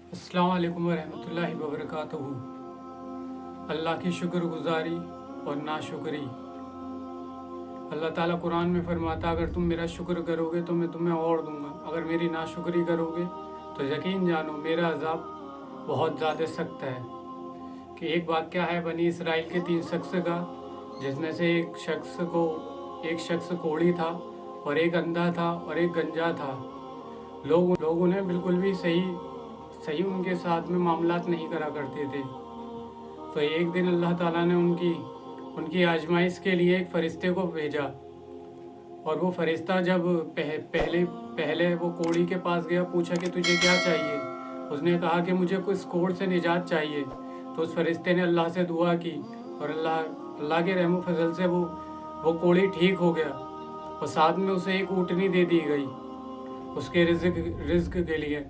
अस्सलाम वालेकुम वरहमतुल्लाहि वबरकातुहू। अल्लाह की शुक्रगुजारी और नाशुक्री। अल्लाह ताला कुरान में फरमाता, अगर तुम मेरा शुक्र करोगे तो मैं तुम्हें और दूंगा, अगर मेरी नाशुक्री करोगे तो यकीन जानो मेरा अजाब बहुत ज़्यादा सख्त है। कि एक वाक़या है बनी इसराइल के 3 शख्स का, जिसमें से एक शख्स कोढ़ी था और एक अंधा था और एक गंजा था। लोग उन्हें बिल्कुल भी सही उनके साथ में मामलात नहीं करा करते थे। तो एक दिन अल्लाह ताला ने उनकी आजमाइश के लिए एक फ़रिश्ते को भेजा। और वो फ़रिश्ता जब पहले वो कोढ़ी के पास गया, पूछा कि तुझे क्या चाहिए। उसने कहा कि मुझे कुछ कोढ़ से निजात चाहिए। तो उस फ़रिश्ते ने अल्लाह से दुआ की और अल्लाह के रहम फजल से वो कोढ़ी ठीक हो गया और साथ में उसे एक ऊँटनी दे दी गई उसके रिज़्क के लिए।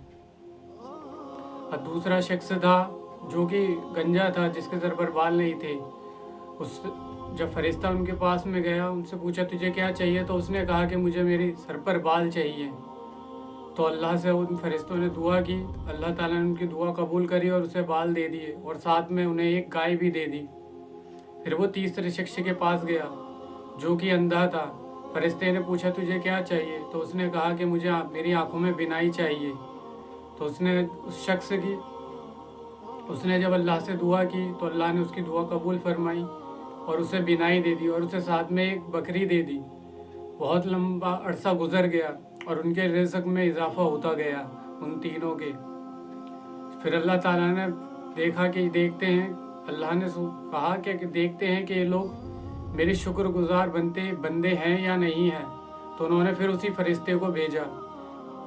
और दूसरा शख्स था जो कि गंजा था, जिसके सर पर बाल नहीं थे। जब फरिश्ता उनके पास में गया, उनसे पूछा तुझे क्या चाहिए, तो उसने कहा कि मुझे मेरी सर पर बाल चाहिए। तो अल्लाह से उन फरिश्तों ने दुआ की, अल्लाह ताला ने उनकी दुआ कबूल करी और उसे बाल दे दिए और साथ में उन्हें एक गाय भी दे दी। फिर वो तीसरे शख्स के पास गया जो कि अंधा था। फरिश्ते ने पूछा तुझे क्या चाहिए, तो उसने कहा कि मुझे मेरी आंखों में बिनाई चाहिए। तो उसने जब अल्लाह से दुआ की तो अल्लाह ने उसकी दुआ कबूल फरमाई और उसे बिनाई दे दी और उसे साथ में एक बकरी दे दी। बहुत लंबा अरसा गुजर गया और उनके रिज़्क में इजाफा होता गया उन तीनों के। फिर अल्लाह ताला ने अल्लाह ने कहा कि देखते हैं कि ये लोग मेरे शुक्रगुजार बंदे हैं या नहीं हैं। तो उन्होंने फिर उसी फरिश्ते को भेजा।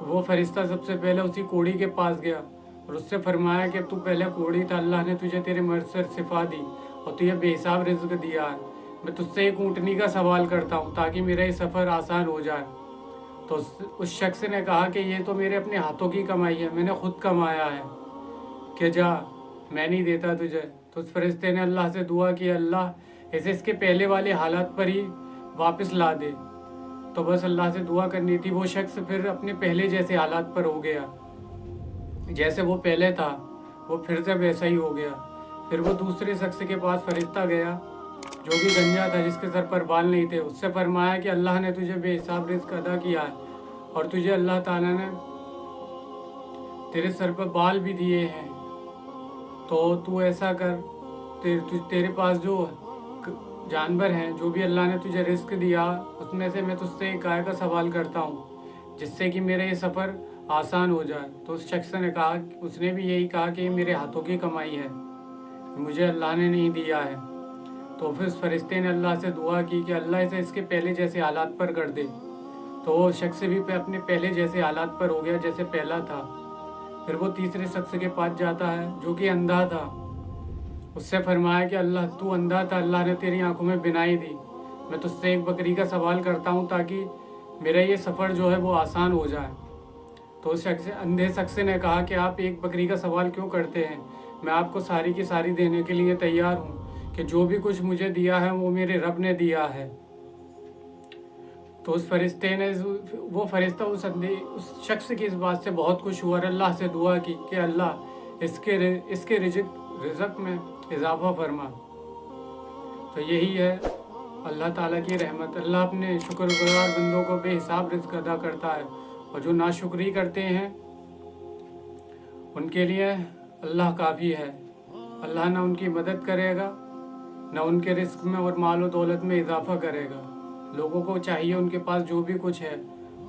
वो फरिश्ता सबसे पहले उसी कोढ़ी के पास गया और उससे फरमाया कि तू पहले कोढ़ी था, अल्लाह ने तुझे तेरे मर्द से शिफा दी और तुझे बेहिसाब रिज़्क दिया है। मैं तुझसे एक ऊँटनी का सवाल करता हूँ ताकि मेरा ये सफ़र आसान हो जाए। तो उस शख्स ने कहा कि ये तो मेरे अपने हाथों की कमाई है, मैंने खुद कमाया है, कि जा, मैं नहीं देता तुझे। तो उस फरिश्ते ने अल्लाह से दुआ की, अल्लाह इसे इसके पहले वाले हालात पर ही वापस ला दे। तो बस अल्लाह से दुआ करनी थी। वो शख्स फिर अपने पहले जैसे हालात पर हो गया, जैसे वो पहले था वो फिर से वैसा ही हो गया। फिर वो दूसरे शख्स के पास फरिश्ता गया जो भी गंजा था, जिसके सर पर बाल नहीं थे। उससे फरमाया कि अल्लाह ने तुझे बेहिसाब रिज़्क अदा किया है और तुझे अल्लाह ताला ने तेरे सर पर बाल भी दिए हैं, तो तू ऐसा कर, तेरे पास जो जानवर हैं, जो भी अल्लाह ने तुझे रिज़्क दिया, उसमें से मैं तुझसे एक गाय का सवाल करता हूँ जिससे कि मेरा ये सफ़र आसान हो जाए। तो उस शख्स ने कहा, उसने भी यही कहा कि मेरे हाथों की कमाई है, मुझे अल्लाह ने नहीं दिया है। तो फिर उस फरिश्ते ने अल्लाह से दुआ की कि अल्लाह इसे इसके पहले जैसे हालात पर कर दे। तो वो शख्स भी अपने पहले जैसे हालात पर हो गया जैसे पहला था। फिर वो तीसरे शख्स के पास जाता है जो कि अंधा था। उससे फरमाया कि अल्लाह तू अंधा था, अल्लाह ने तेरी आंखों में बिनाई दी, मैं तुझसे एक बकरी का सवाल करता हूँ ताकि मेरा ये सफ़र जो है वो आसान हो जाए। तो उस अंधे शख्स ने कहा कि आप एक बकरी का सवाल क्यों करते हैं, मैं आपको सारी की सारी देने के लिए तैयार हूँ, कि जो भी कुछ मुझे दिया है वो मेरे रब ने दिया है। तो उस फरिश्ता उस शख्स की इस बात से बहुत खुश हुआ और अल्लाह से दुआ की कि अल्लाह इसके रिज़्क में इजाफा फरमा। तो यही है अल्लाह ताला की रहमत। अल्लाह अपने शुक्रगुजार बंदों को बेहिसाब रिज़्क अदा करता है और जो नाशुक्री करते हैं उनके लिए अल्लाह काफ़ी है। अल्लाह ना उनकी मदद करेगा, ना उनके रिस्क में और माल और दौलत में इजाफा करेगा। लोगों को चाहिए उनके पास जो भी कुछ है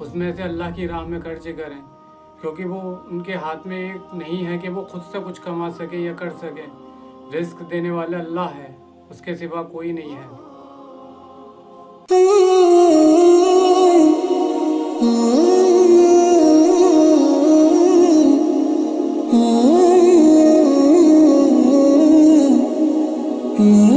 उसमें से अल्लाह की राह में खर्च करें, क्योंकि वो उनके हाथ में नहीं है कि वो खुद से कुछ कमा सके या कर सके। रिस्क देने वाला अल्लाह है, उसके सिवा कोई नहीं है। Mm-hmm.